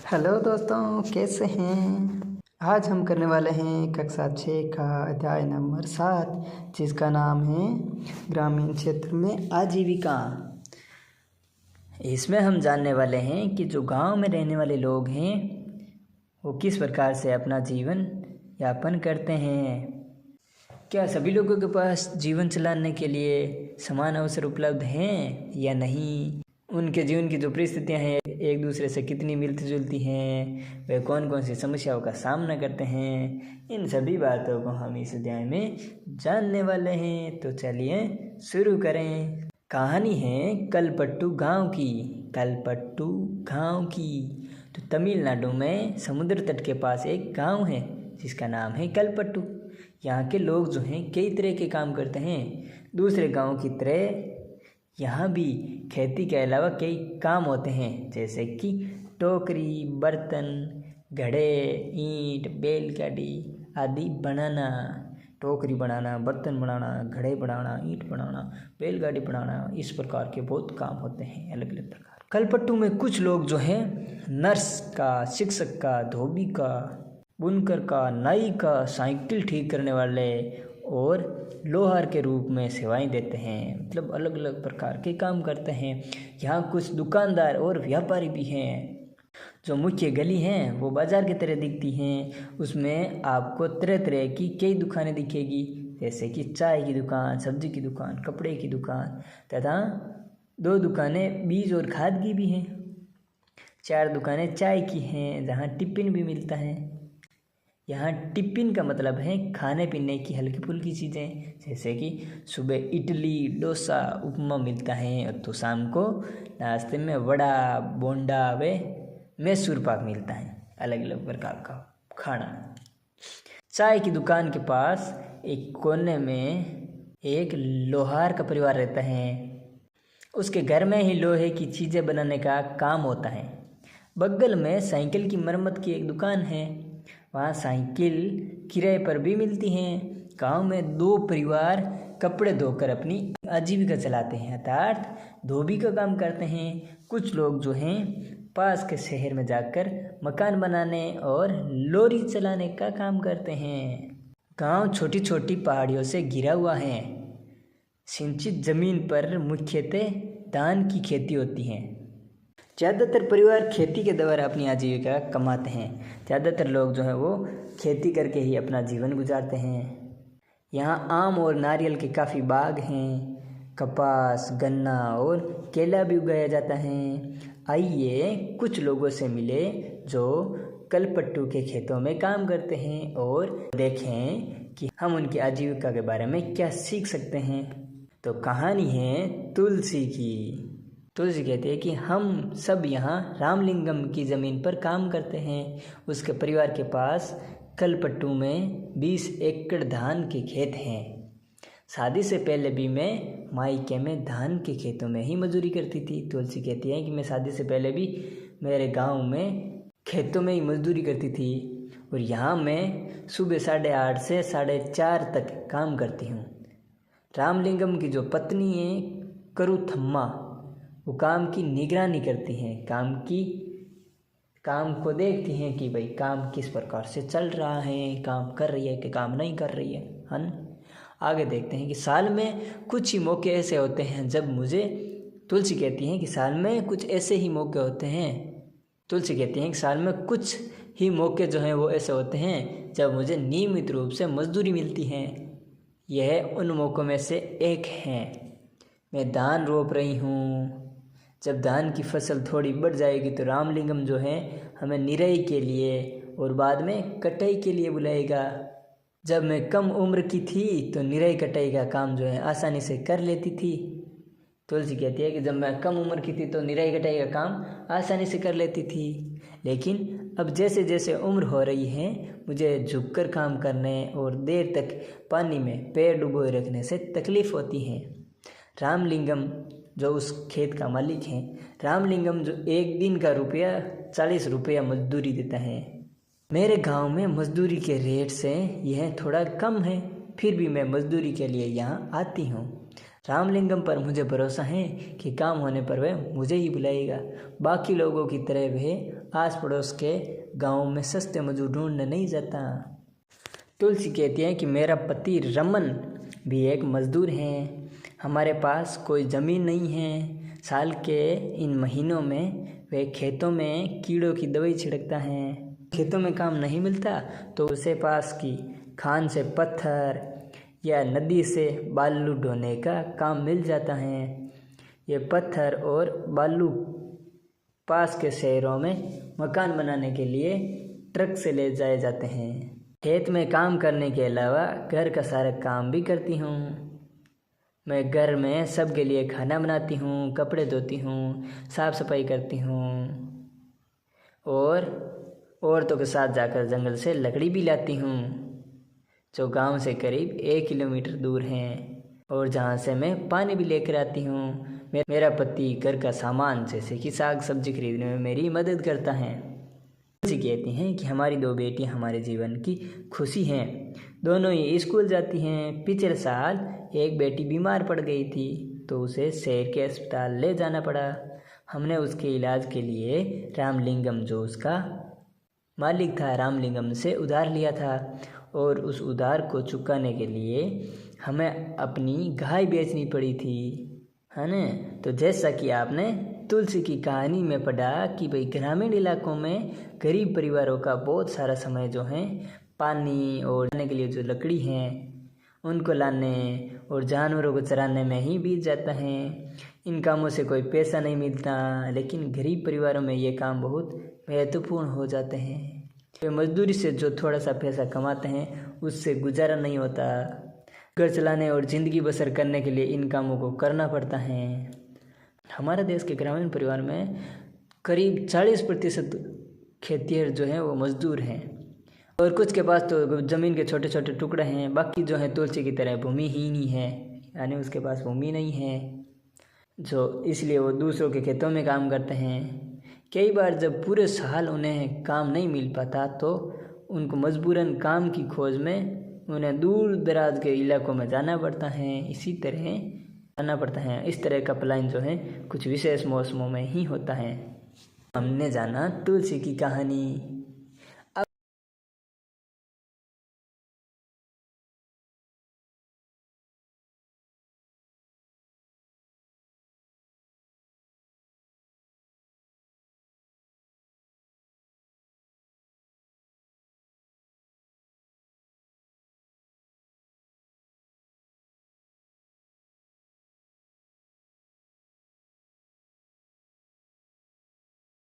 Hello दोस्तों, कैसे हैं। आज हम करने वाले हैं कक्षा 6 का अध्याय नंबर 7, जिसका नाम है ग्रामीण क्षेत्र में आजीविका। इसमें हम जानने वाले हैं कि जो गांव में रहने वाले लोग हैं वो किस प्रकार से अपना जीवन यापन करते हैं। क्या सभी लोगों के पास जीवन चलाने के लिए समान अवसर उपलब्ध हैं या नहीं। उनके जीवन की जो परिस्थितियां हैं एक दूसरे से कितनी मिलती जुलती हैं, वे कौन कौन सी समस्याओं का सामना करते हैं, इन सभी बातों को हम इस अध्याय में जानने वाले हैं। तो चलिए शुरू करें। कहानी है कलपट्टू गांव की। कलपट्टू गांव की तो तमिलनाडु में समुद्र तट के पास एक गांव है जिसका नाम है कलपट्टू। यहाँ के लोग जो हैं कई तरह के काम करते हैं। दूसरे गांव की तरह यहाँ भी खेती के अलावा कई काम होते हैं, जैसे कि टोकरी, बर्तन, घड़े, ईंट, बैलगाड़ी आदि बनाना। टोकरी बनाना, बर्तन बनाना, घड़े बनाना, ईंट बनाना, बैलगाड़ी बनाना, इस प्रकार के बहुत काम होते हैं अलग अलग प्रकार। कलपट्टू में कुछ लोग जो हैं नर्स का, शिक्षक का, धोबी का, बुनकर का, नाई का, साइकिल ठीक करने वाले और लोहार के रूप में सेवाएं देते हैं। मतलब अलग अलग प्रकार के काम करते हैं। यहाँ कुछ दुकानदार और व्यापारी भी हैं। जो मुख्य गली हैं वो बाजार की तरह दिखती हैं। उसमें आपको तरह तरह की कई दुकानें दिखेगी, जैसे कि चाय की दुकान, सब्जी की दुकान, कपड़े की दुकान तथा 2 दुकानें बीज और खाद की भी हैं। 4 दुकानें चाय की हैं जहाँ टिफ़िन भी मिलता है। यहाँ टिफ़िन का मतलब है खाने पीने की हल्की फुल्की चीज़ें, जैसे कि सुबह इडली, डोसा, उपमा मिलता है तो शाम को नाश्ते में वड़ा, बोंडा व मैसूर पाक मिलता है। अलग अलग प्रकार का खाना। चाय की दुकान के पास एक कोने में एक लोहार का परिवार रहता है। उसके घर में ही लोहे की चीज़ें बनाने का काम होता है। बगल में साइकिल की मरम्मत की एक दुकान है, वहाँ साइकिल किराए पर भी मिलती हैं। गांव में 2 परिवार कपड़े धोकर अपनी आजीविका चलाते हैं, अर्थात धोबी का काम करते हैं। कुछ लोग जो हैं पास के शहर में जाकर मकान बनाने और लॉरी चलाने का काम करते हैं। गांव छोटी छोटी पहाड़ियों से घिरा हुआ है। सिंचित जमीन पर मुख्यतः धान की खेती होती है। ज़्यादातर परिवार खेती के द्वारा अपनी आजीविका कमाते हैं। ज़्यादातर लोग जो हैं वो खेती करके ही अपना जीवन गुजारते हैं। यहाँ आम और नारियल के काफ़ी बाग हैं। कपास, गन्ना और केला भी उगाया जाता है। आइए कुछ लोगों से मिले जो कलपट्टू के खेतों में काम करते हैं और देखें कि हम उनकी आजीविका के बारे में क्या सीख सकते हैं। तो कहानी है तुलसी की। तुलसी कहती है कि हम सब यहाँ रामलिंगम की ज़मीन पर काम करते हैं। उसके परिवार के पास कलपट्टू में 20 एकड़ धान के खेत हैं। शादी से पहले भी मैं मायके में धान के खेतों में ही मजदूरी करती थी। तुलसी कहती है कि मैं शादी से पहले भी मेरे गांव में खेतों में ही मजदूरी करती थी और यहाँ मैं सुबह 8:30 से 4:30 तक काम करती हूँ। रामलिंगम की जो पत्नी है करुथम्मा, वो काम की निगरानी करती हैं। काम को देखती हैं कि भाई काम किस प्रकार से चल रहा है, काम कर रही है कि काम नहीं कर रही है। आगे देखते हैं कि साल में कुछ ही मौके ऐसे होते हैं जब मुझे तुलसी कहती हैं कि साल में कुछ ऐसे ही मौके होते हैं। तुलसी कहती हैं कि साल में कुछ ही मौके जो हैं वो ऐसे होते हैं जब मुझे नियमित रूप से मजदूरी मिलती है। यह उन मौक़ों में से एक है। मैं धान रोप रही हूँ। जब धान की फसल थोड़ी बढ़ जाएगी तो रामलिंगम जो है हमें निराई के लिए और बाद में कटाई के लिए बुलाएगा। जब मैं कम उम्र की थी तो निराई कटाई का काम जो है आसानी से कर लेती थी। तुलसी कहती है कि जब मैं कम उम्र की थी तो निराई कटाई का काम आसानी से कर लेती थी, लेकिन अब जैसे जैसे उम्र हो रही है मुझे झुककर काम करने और देर तक पानी में पैर डुबोए रखने से तकलीफ़ होती है। रामलिंगम जो उस खेत का मालिक है, रामलिंगम जो एक दिन का 40 रुपया मजदूरी देता है। मेरे गांव में मजदूरी के रेट से यह थोड़ा कम है, फिर भी मैं मजदूरी के लिए यहाँ आती हूँ। रामलिंगम पर मुझे भरोसा है कि काम होने पर वह मुझे ही बुलाएगा। बाकी लोगों की तरह वह आस पड़ोस के गाँव में सस्ते मजदूर ढूंढने नहीं जाता। तुलसी कहती है कि मेरा पति रमन भी एक मजदूर हैं। हमारे पास कोई ज़मीन नहीं है। साल के इन महीनों में वे खेतों में कीड़ों की दवाई छिड़कता है। खेतों में काम नहीं मिलता तो उसे पास की खान से पत्थर या नदी से बालू ढोने का काम मिल जाता है। ये पत्थर और बालू पास के शहरों में मकान बनाने के लिए ट्रक से ले जाए जाते हैं। खेत में काम करने के अलावा घर का सारा काम भी करती हूँ। मैं घर में सबके लिए खाना बनाती हूँ, कपड़े धोती हूँ, साफ़ सफाई करती हूँ और औरतों के साथ जाकर जंगल से लकड़ी भी लाती हूँ जो गांव से करीब 1 किलोमीटर दूर हैं और जहाँ से मैं पानी भी लेकर आती हूँ। मेरा पति घर का सामान जैसे कि साग सब्जी खरीदने में मेरी मदद करता है। तुलसी कहती हैं कि हमारी 2 बेटियां हमारे जीवन की खुशी हैं। दोनों ही स्कूल जाती हैं। पिछले साल एक बेटी बीमार पड़ गई थी तो उसे शहर के अस्पताल ले जाना पड़ा। हमने उसके इलाज के लिए रामलिंगम, जो उसका मालिक था, रामलिंगम से उधार लिया था और उस उधार को चुकाने के लिए हमें अपनी गाय बेचनी पड़ी थी, है ना। तो जैसा कि आपने तुलसी की कहानी में पढ़ा कि भाई ग्रामीण इलाकों में गरीब परिवारों का बहुत सारा समय जो है पानी और खाने के लिए जो लकड़ी है उनको लाने और जानवरों को चराने में ही बीत जाता है। इन कामों से कोई पैसा नहीं मिलता, लेकिन गरीब परिवारों में ये काम बहुत महत्वपूर्ण हो जाते हैं। वे मजदूरी से जो थोड़ा सा पैसा कमाते हैं उससे गुजारा नहीं होता। घर चलाने और ज़िंदगी बसर करने के लिए इन कामों को करना पड़ता है। हमारे देश के ग्रामीण परिवार में करीब 40% खेतिहर जो हैं वो मजदूर हैं और कुछ के पास तो ज़मीन के छोटे छोटे टुकड़े हैं। बाकी जो है तुलसी की तरह भूमिहीन ही है, यानी उसके पास भूमि नहीं है, जो इसलिए वो दूसरों के खेतों में काम करते हैं। कई बार जब पूरे साल उन्हें काम नहीं मिल पाता तो उनको मजबूरन काम की खोज में उन्हें दूर दराज के इलाकों में जाना पड़ता है। इस तरह का पलायन जो है कुछ विशेष मौसमों में ही होता है। हमने जाना तुलसी की कहानी।